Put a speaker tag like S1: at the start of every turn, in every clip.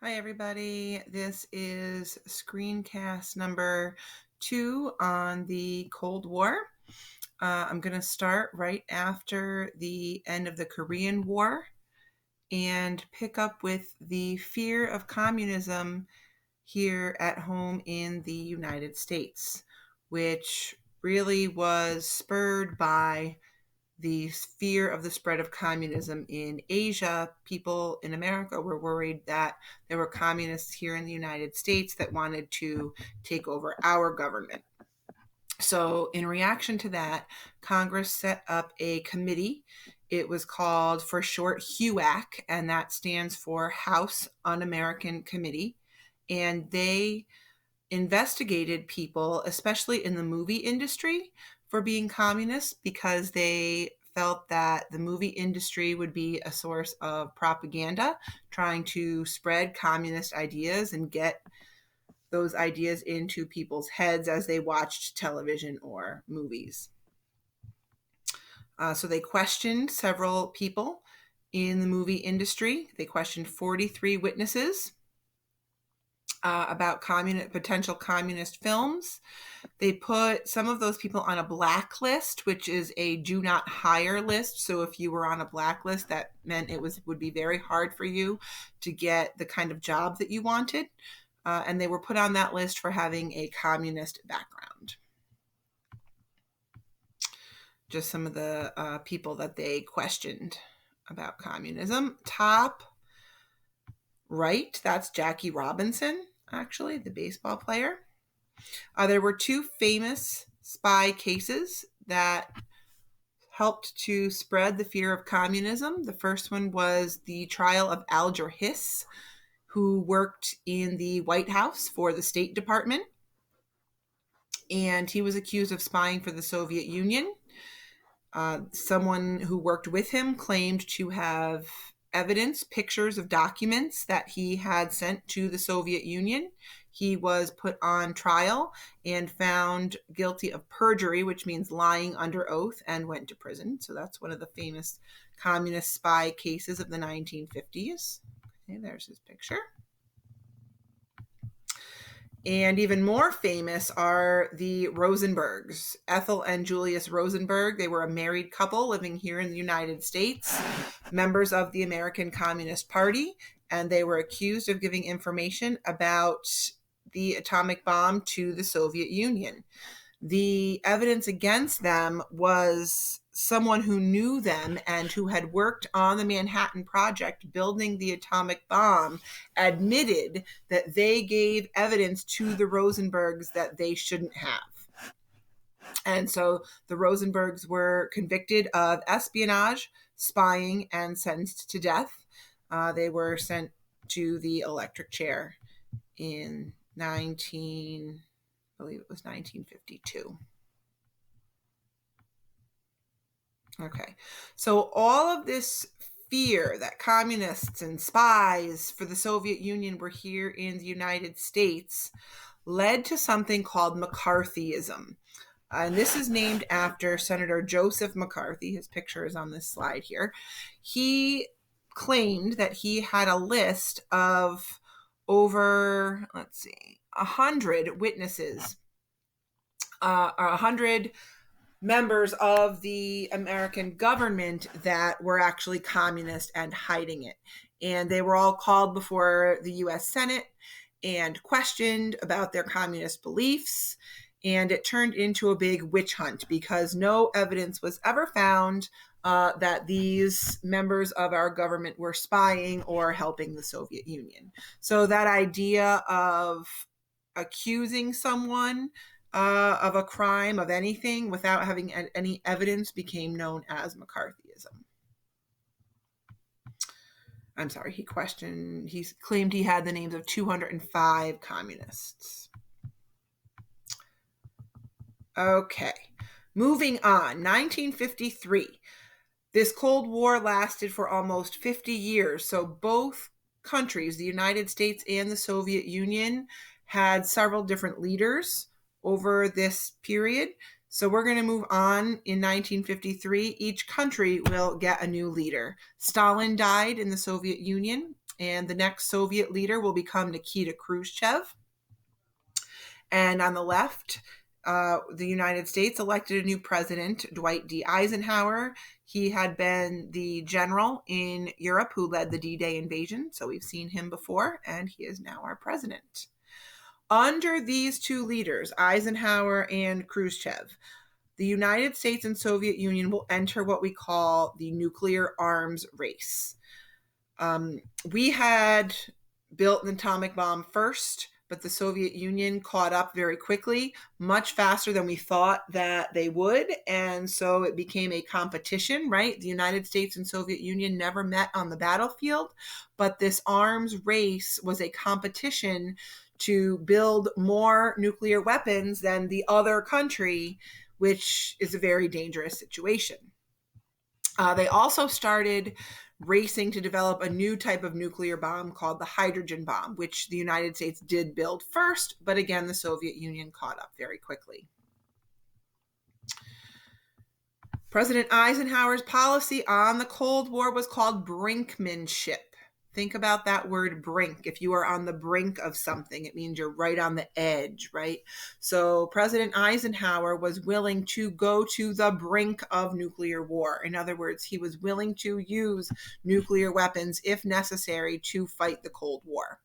S1: Hi, everybody. This is screencast number 2 on the Cold War. I'm going to start right after the end of the Korean War and pick up with the fear of communism here at home in the United States, which really was spurred by the fear of the spread of communism in Asia. People in America were worried that there were communists here in the United States that wanted to take over our government. So, in reaction to that, Congress set up a committee. It was called, for short, HUAC, and that stands for House Un-American Committee. And they investigated people, especially in the movie industry, for being communists because they felt that the movie industry would be a source of propaganda, trying to spread communist ideas and get those ideas into people's heads as they watched television or movies. So they questioned several people in the movie industry. They questioned 43 witnesses about potential communist films. They put some of those people on a blacklist, which is a do not hire list. So if you were on a blacklist, that meant would be very hard for you to get the kind of job that you wanted. And they were put on that list for having a communist background. Just some of the people that they questioned about communism. Top right, that's Jackie Robinson, actually, the baseball player. There were two famous spy cases that helped to spread the fear of communism. The first one was the trial of Alger Hiss, who worked in the White House for the State Department. And he was accused of spying for the Soviet Union. Someone who worked with him claimed to have evidence, pictures of documents that he had sent to the Soviet Union. He was put on trial and found guilty of perjury, which means lying under oath, and went to prison. So that's one of the famous communist spy cases of the 1950s. Okay, there's his picture. And even more famous are the Rosenbergs, Ethel and Julius Rosenberg. They were a married couple living here in the United States, members of the American Communist Party, and they were accused of giving information about the atomic bomb to the Soviet Union. The evidence against them was someone who knew them and who had worked on the Manhattan Project building the atomic bomb admitted that they gave evidence to the Rosenbergs that they shouldn't have. And so the Rosenbergs were convicted of espionage, spying, and sentenced to death. They were sent to the electric chair in I believe it was 1952. Okay, so all of this fear that communists and spies for the Soviet Union were here in the United States led to something called McCarthyism. And this is named after Senator Joseph McCarthy. His picture is on this slide here. He claimed that he had a list of over, 100 witnesses, or 100 members of the American government that were actually communist and hiding it. And they were all called before the US Senate and questioned about their communist beliefs. And it turned into a big witch hunt because no evidence was ever found that these members of our government were spying or helping the Soviet Union. So that idea of accusing someone of a crime, of anything, without having any evidence became known as McCarthyism. I'm sorry, he claimed he had the names of 205 communists. Okay, moving on, 1953. This Cold War lasted for almost 50 years, so both countries, the United States and the Soviet Union, had several different leaders over this period. So we're going to move on in 1953. Each country will get a new leader. Stalin died in the Soviet Union. And the next Soviet leader will become Nikita Khrushchev. And on the left, the United States elected a new president, Dwight D. Eisenhower. He had been the general in Europe who led the D-Day invasion, so we've seen him before, and he is now our president. Under these two leaders, Eisenhower and Khrushchev, the United States and Soviet Union will enter what we call the nuclear arms race. We had built an atomic bomb first, but the Soviet Union caught up very quickly, much faster than we thought that they would. And so it became a competition, right? The United States and Soviet Union never met on the battlefield, but this arms race was a competition to build more nuclear weapons than the other country, which is a very dangerous situation. They also started racing to develop a new type of nuclear bomb called the hydrogen bomb, which the United States did build first, but again, the Soviet Union caught up very quickly. President Eisenhower's policy on the Cold War was called brinkmanship. Think about that word brink. If you are on the brink of something, it means you're right on the edge, right? So President Eisenhower was willing to go to the brink of nuclear war. In other words, he was willing to use nuclear weapons if necessary to fight the Cold War.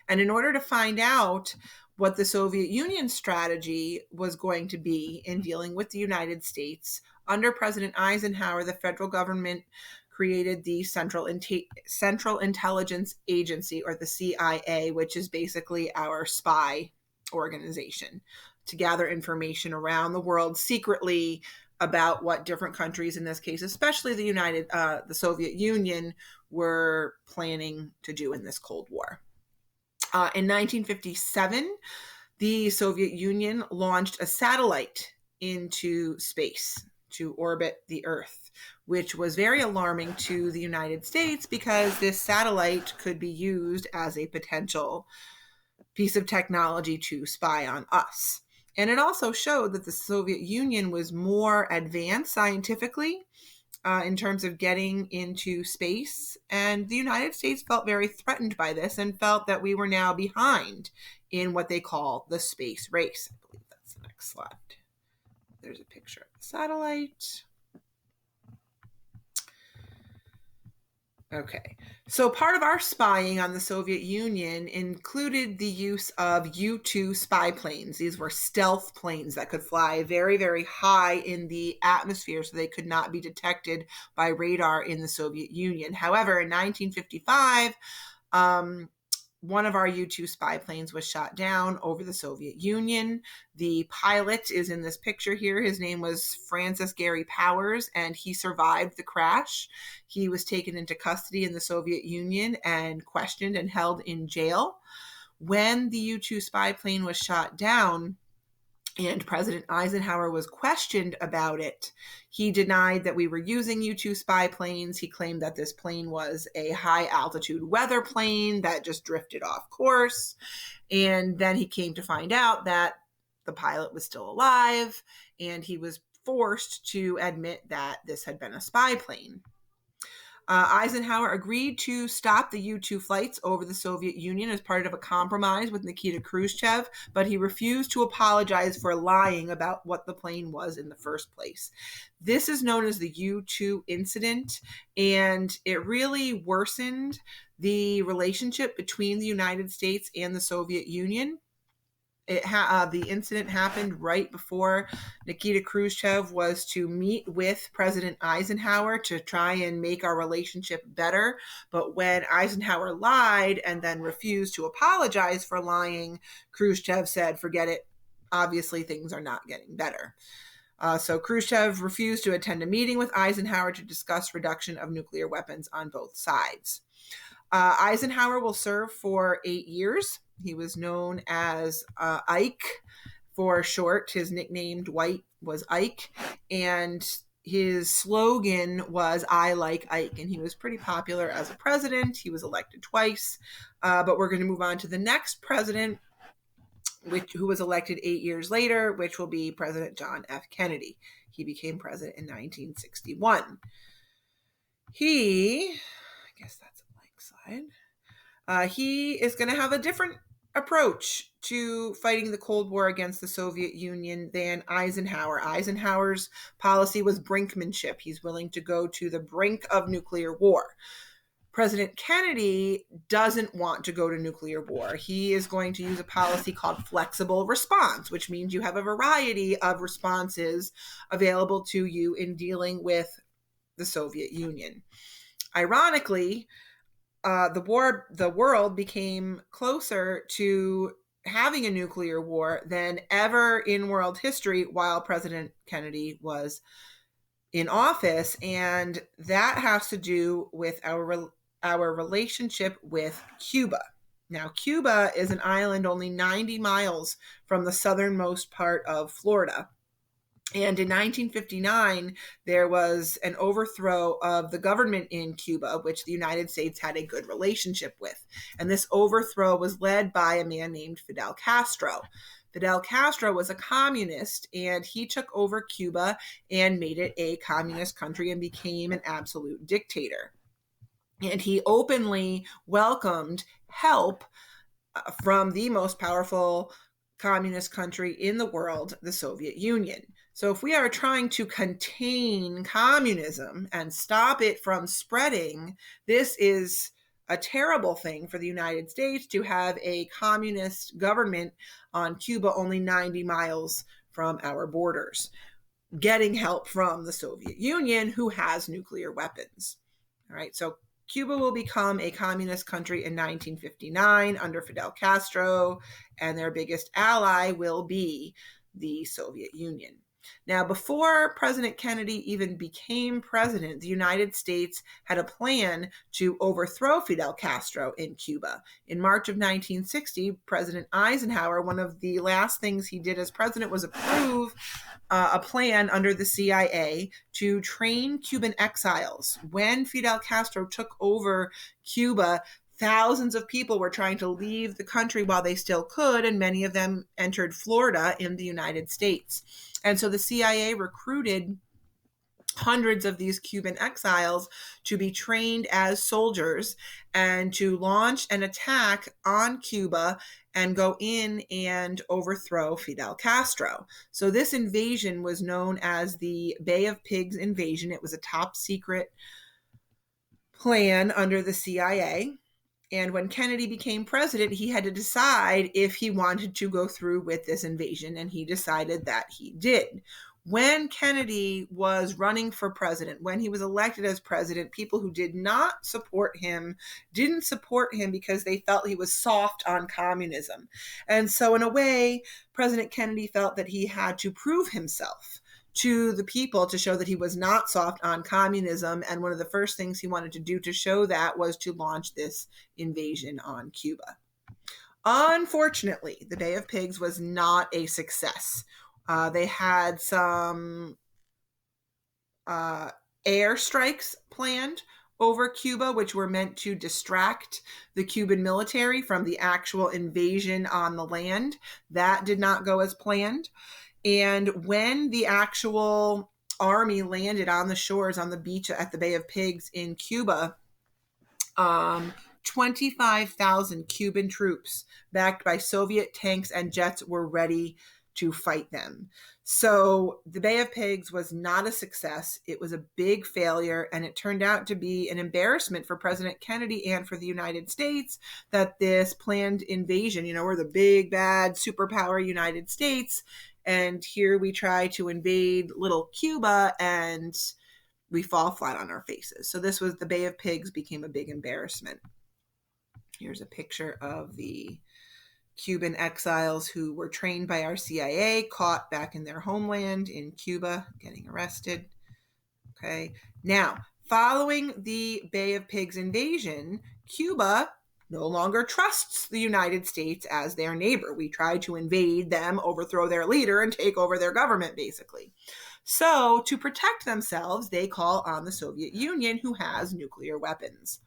S1: And in order to find out what the Soviet Union strategy was going to be in dealing with the United States, under President Eisenhower, the federal government created the Central Intelligence Agency, or the CIA, which is basically our spy organization, to gather information around the world secretly about what different countries, in this case, especially the Soviet Union, were planning to do in this Cold War. In 1957, the Soviet Union launched a satellite into space to orbit the Earth, which was very alarming to the United States because this satellite could be used as a potential piece of technology to spy on us. And it also showed that the Soviet Union was more advanced scientifically in terms of getting into space. And the United States felt very threatened by this and felt that we were now behind in what they call the space race. I believe that's the next slide. There's a picture of the satellite. Okay, so part of our spying on the Soviet Union included the use of U-2 spy planes. These were stealth planes that could fly very, very high in the atmosphere so they could not be detected by radar in the Soviet Union. However, in 1955, one of our U-2 spy planes was shot down over the Soviet Union. The pilot is in this picture here. His name was Francis Gary Powers, and he survived the crash. He was taken into custody in the Soviet Union and questioned and held in jail. When the U-2 spy plane was shot down, and President Eisenhower was questioned about it, he denied that we were using U-2 spy planes. He claimed that this plane was a high-altitude weather plane that just drifted off course. And then he came to find out that the pilot was still alive, and he was forced to admit that this had been a spy plane. Eisenhower agreed to stop the U-2 flights over the Soviet Union as part of a compromise with Nikita Khrushchev, but he refused to apologize for lying about what the plane was in the first place. This is known as the U-2 incident, and it really worsened the relationship between the United States and the Soviet Union. The incident happened right before Nikita Khrushchev was to meet with President Eisenhower to try and make our relationship better. But when Eisenhower lied and then refused to apologize for lying, Khrushchev said, "Forget it. Obviously, things are not getting better." So Khrushchev refused to attend a meeting with Eisenhower to discuss reduction of nuclear weapons on both sides. Eisenhower will serve for 8 years. He was known as Ike for short. His nickname, Dwight, was Ike. And his slogan was, "I like Ike." And he was pretty popular as a president. He was elected twice. But we're going to move on to the next president, who was elected 8 years later, which will be President John F. Kennedy. He became president in 1961. I guess that's a blank slide. He is going to have a different approach to fighting the Cold War against the Soviet Union than Eisenhower. Eisenhower's policy was brinkmanship. He's willing to go to the brink of nuclear war. President Kennedy doesn't want to go to nuclear war. He is going to use a policy called flexible response, which means you have a variety of responses available to you in dealing with the Soviet Union. Ironically, the world became closer to having a nuclear war than ever in world history while President Kennedy was in office, and that has to do with our relationship with Cuba. Now, Cuba is an island only 90 miles from the southernmost part of Florida. And in 1959, there was an overthrow of the government in Cuba, which the United States had a good relationship with. And this overthrow was led by a man named Fidel Castro. Fidel Castro was a communist, and he took over Cuba and made it a communist country and became an absolute dictator. And he openly welcomed help from the most powerful communist country in the world, the Soviet Union. So if we are trying to contain communism and stop it from spreading, this is a terrible thing for the United States to have a communist government on Cuba only 90 miles from our borders, getting help from the Soviet Union, who has nuclear weapons. All right, so Cuba will become a communist country in 1959 under Fidel Castro, and their biggest ally will be the Soviet Union. Now, before President Kennedy even became president, the United States had a plan to overthrow Fidel Castro in Cuba. In March of 1960, President Eisenhower, one of the last things he did as president was approve a plan under the CIA to train Cuban exiles. When Fidel Castro took over Cuba, thousands of people were trying to leave the country while they still could, and many of them entered Florida in the United States. And so the CIA recruited hundreds of these Cuban exiles to be trained as soldiers and to launch an attack on Cuba and go in and overthrow Fidel Castro. So this invasion was known as the Bay of Pigs invasion. It was a top secret plan under the CIA. And when Kennedy became president, he had to decide if he wanted to go through with this invasion, and he decided that he did. When Kennedy was running for president, when he was elected as president, people who did not support him didn't support him because they felt he was soft on communism. And so in a way, President Kennedy felt that he had to prove himself to the people to show that he was not soft on communism. And one of the first things he wanted to do to show that was to launch this invasion on Cuba. Unfortunately, the Bay of Pigs was not a success. They had some airstrikes planned over Cuba, which were meant to distract the Cuban military from the actual invasion on the land. That did not go as planned. And when the actual army landed on the shores on the beach at the Bay of Pigs in Cuba, 25,000 Cuban troops backed by Soviet tanks and jets were ready to fight them. So the Bay of Pigs was not a success. It was a big failure, and it turned out to be an embarrassment for President Kennedy and for the United States that this planned invasion, we're the big, bad superpower United States, and here we try to invade little Cuba and we fall flat on our faces. So this was the Bay of Pigs became a big embarrassment. Here's a picture of the Cuban exiles who were trained by our CIA, caught back in their homeland in Cuba, getting arrested. Okay. Now, following the Bay of Pigs invasion, Cuba no longer trusts the United States as their neighbor. We try to invade them, overthrow their leader, and take over their government, basically. So, to protect themselves, they call on the Soviet Union, who has nuclear weapons.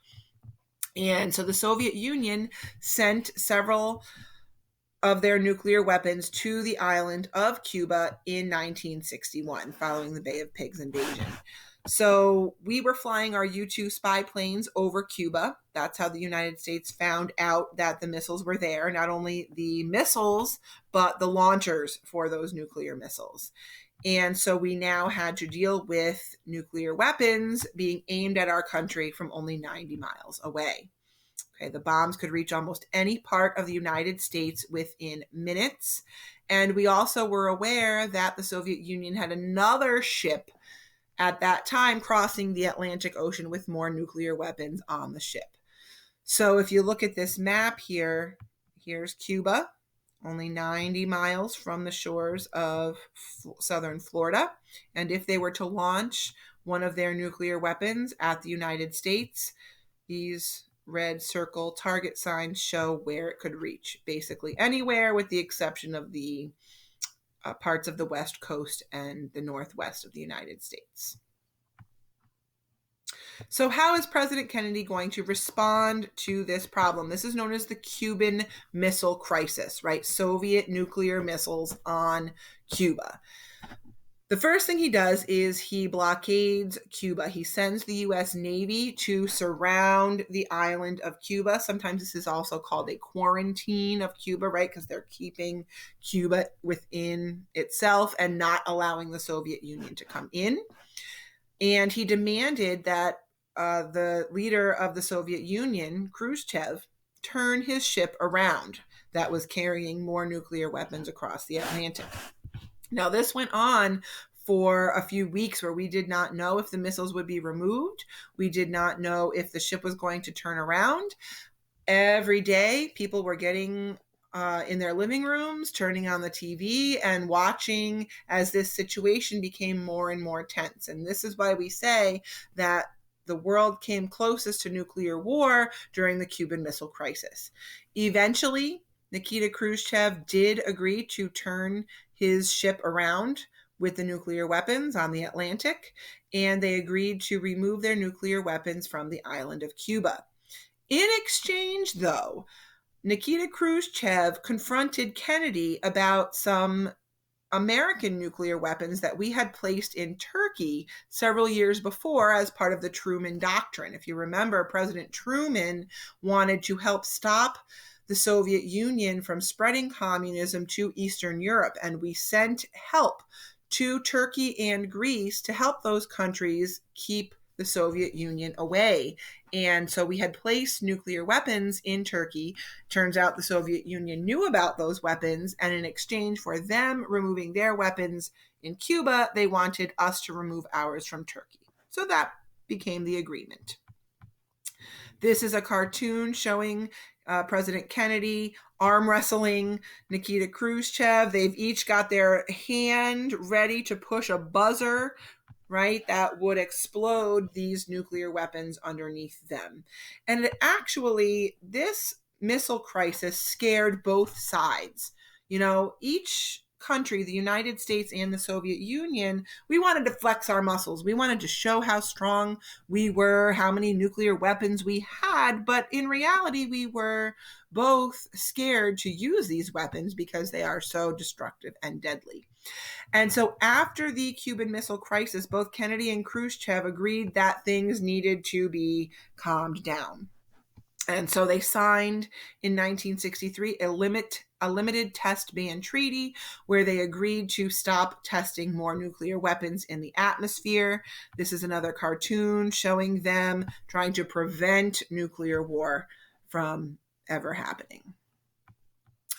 S1: And so the Soviet Union sent several of their nuclear weapons to the island of Cuba in 1961, following the Bay of Pigs invasion. So we were flying our U-2 spy planes over Cuba. That's how the United States found out that the missiles were there. Not only the missiles, but the launchers for those nuclear missiles. And so we now had to deal with nuclear weapons being aimed at our country from only 90 miles away. Okay, the bombs could reach almost any part of the United States within minutes. And we also were aware that the Soviet Union had another ship at that time crossing the Atlantic Ocean with more nuclear weapons on the ship. So if you look at this map here, here's Cuba, only 90 miles from the shores of southern Florida. And if they were to launch one of their nuclear weapons at the United States, these red circle target signs show where it could reach, basically anywhere with the exception of the parts of the West Coast and the Northwest of the United States. So how is President Kennedy going to respond to this problem? This is known as the Cuban Missile Crisis, right? Soviet nuclear missiles on Cuba. The first thing he does is he blockades Cuba. He sends the U.S. Navy to surround the island of Cuba. Sometimes this is also called a quarantine of Cuba, right? Because they're keeping Cuba within itself and not allowing the Soviet Union to come in. And he demanded that the leader of the Soviet Union, Khrushchev, turn his ship around that was carrying more nuclear weapons across the Atlantic. Now, this went on for a few weeks where we did not know if the missiles would be removed. We did not know if the ship was going to turn around. Every day, people were getting in their living rooms, turning on the TV and watching as this situation became more and more tense. And this is why we say that the world came closest to nuclear war during the Cuban Missile Crisis. Eventually, Nikita Khrushchev did agree to turn his ship around with the nuclear weapons on the Atlantic, and they agreed to remove their nuclear weapons from the island of Cuba. In exchange, though, Nikita Khrushchev confronted Kennedy about some American nuclear weapons that we had placed in Turkey several years before as part of the Truman Doctrine. If you remember, President Truman wanted to help stop the Soviet Union from spreading communism to Eastern Europe, and we sent help to Turkey and Greece to help those countries keep the Soviet Union away. And so we had placed nuclear weapons in Turkey. Turns out the Soviet Union knew about those weapons, and in exchange for them removing their weapons in Cuba, they wanted us to remove ours from Turkey. So that became the agreement. This is a cartoon showing President Kennedy arm wrestling Nikita Khrushchev. They've each got their hand ready to push a buzzer, right, that would explode these nuclear weapons underneath them. And actually, this missile crisis scared both sides. You know, each country, the United States and the Soviet Union, we wanted to flex our muscles. We wanted to show how strong we were, how many nuclear weapons we had. But in reality, we were both scared to use these weapons because they are so destructive and deadly. And so after the Cuban Missile Crisis, both Kennedy and Khrushchev agreed that things needed to be calmed down. And so they signed in 1963 a limited test ban treaty where they agreed to stop testing more nuclear weapons in the atmosphere. This is another cartoon showing them trying to prevent nuclear war from ever happening.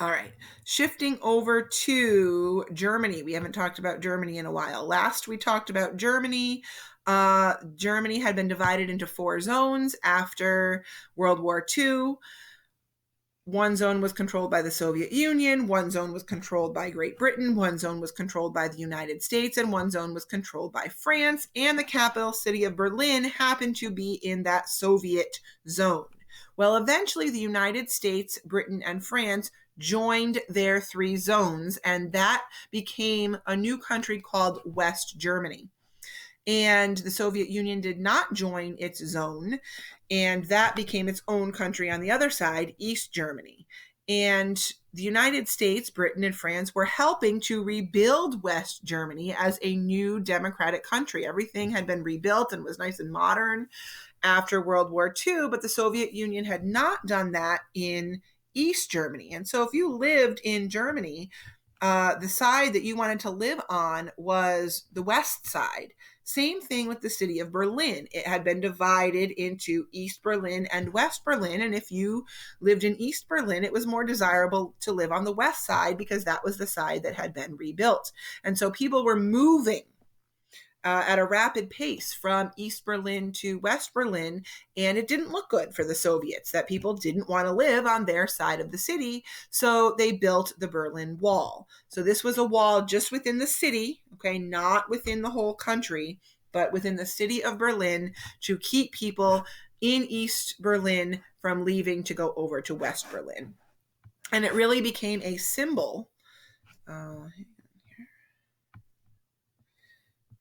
S1: All right, shifting over to Germany. We haven't talked about Germany in a while. Last we talked about Germany. Germany had been divided into 4 zones after World War II. One zone was controlled by the Soviet Union, one zone was controlled by Great Britain, one zone was controlled by the United States, and one zone was controlled by France, and the capital city of Berlin happened to be in that Soviet zone. Well, eventually the United States, Britain, and France joined their 3 zones, and that became a new country called West Germany. And the Soviet Union did not join its zone, and that became its own country on the other side, East Germany. And the United States, Britain, and France were helping to rebuild West Germany as a new democratic country. Everything had been rebuilt and was nice and modern after World War II, but the Soviet Union had not done that in East Germany. And so if you lived in Germany, the side that you wanted to live on was the west side. Same thing with the city of Berlin. It had been divided into East Berlin and West Berlin. And if you lived in East Berlin, it was more desirable to live on the west side because that was the side that had been rebuilt. And so people were moving at a rapid pace from East Berlin to West Berlin, and it didn't look good for the Soviets that people didn't want to live on their side of the city, so they built the Berlin Wall. So this was a wall just within the city, okay, not within the whole country, but within the city of Berlin to keep people in East Berlin from leaving to go over to West Berlin. And it really became a symbol.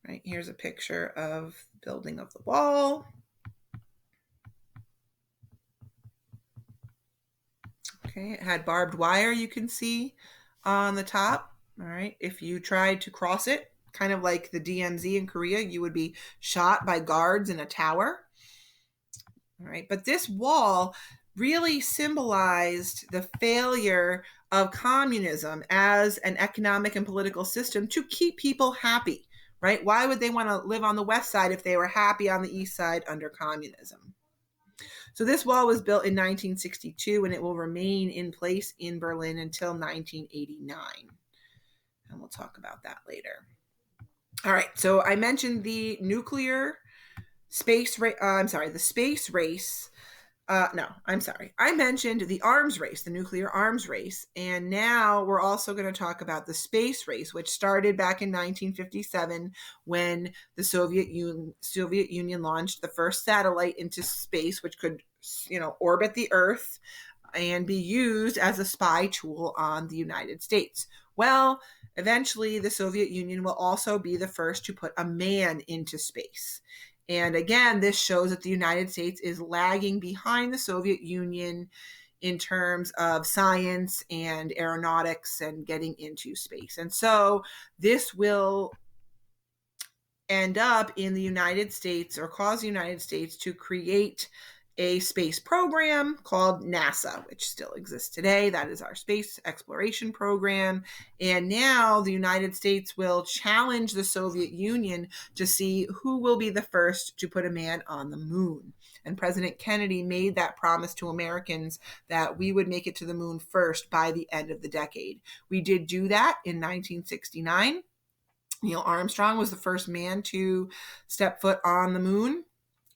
S1: Right, here's a picture of the building of the wall. Okay, it had barbed wire, you can see on the top. All right, if you tried to cross it, kind of like the DMZ in Korea, you would be shot by guards in a tower. All right, but this wall really symbolized the failure of communism as an economic and political system to keep people happy. Right? Why would they want to live on the west side if they were happy on the east side under communism? So this wall was built in 1962 and it will remain in place in Berlin until 1989. And we'll talk about that later. All right, so I mentioned the nuclear space race. The space race. I mentioned the arms race, the nuclear arms race. And now we're also going to talk about the space race, which started back in 1957 when the Soviet Union launched the first satellite into space, which could, orbit the Earth and be used as a spy tool on the United States. Well, eventually the Soviet Union will also be the first to put a man into space. And again, this shows that the United States is lagging behind the Soviet Union in terms of science and aeronautics and getting into space. And so this will end up in the United States or cause the United States to create a space program called NASA, which still exists today. That is our space exploration program. And now the United States will challenge the Soviet Union to see who will be the first to put a man on the moon. And President Kennedy made that promise to Americans that we would make it to the moon first by the end of the decade. We did do that in 1969. Neil Armstrong was the first man to step foot on the moon.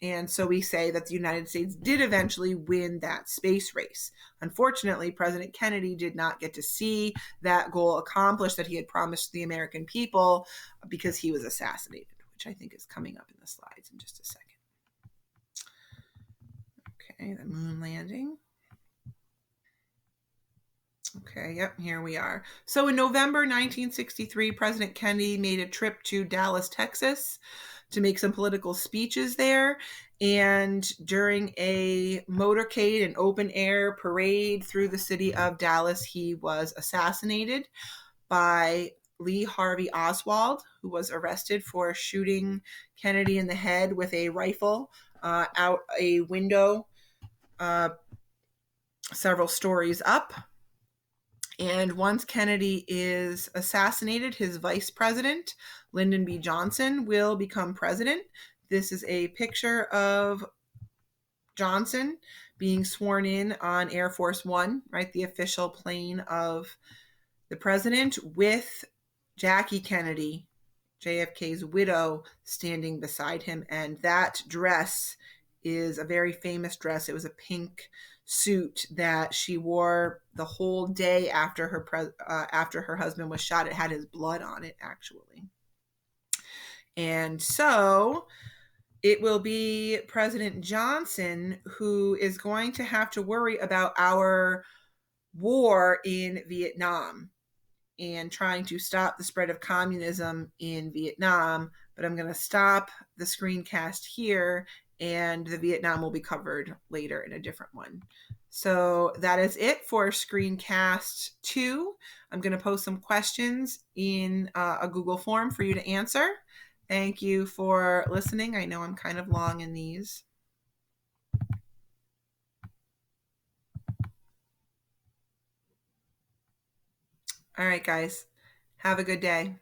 S1: And so we say that the United States did eventually win that space race. Unfortunately, President Kennedy did not get to see that goal accomplished that he had promised the American people because he was assassinated, which I think is coming up in the slides in just a second. Okay, the moon landing. Okay, yep, here we are. So in November 1963, President Kennedy made a trip to Dallas, Texas to make some political speeches there. And during a motorcade, an open air parade through the city of Dallas, he was assassinated by Lee Harvey Oswald, who was arrested for shooting Kennedy in the head with a rifle out a window several stories up. And once Kennedy is assassinated, his vice president, Lyndon B. Johnson, will become president. This is a picture of Johnson being sworn in on Air Force One, right, the official plane of the president, with Jackie Kennedy, JFK's widow, standing beside him. And that dress is a very famous dress. It was a pink suit that she wore the whole day after her husband was shot. It had his blood on it, actually. And so it will be President Johnson who is going to have to worry about our war in Vietnam and trying to stop the spread of communism in Vietnam. But I'm going to stop the screencast here, and the Vietnam will be covered later in a different one. So that is it for Screencast 2. I'm going to post some questions in a Google form for you to answer. Thank you for listening. I know I'm kind of long in these. All right, guys. Have a good day.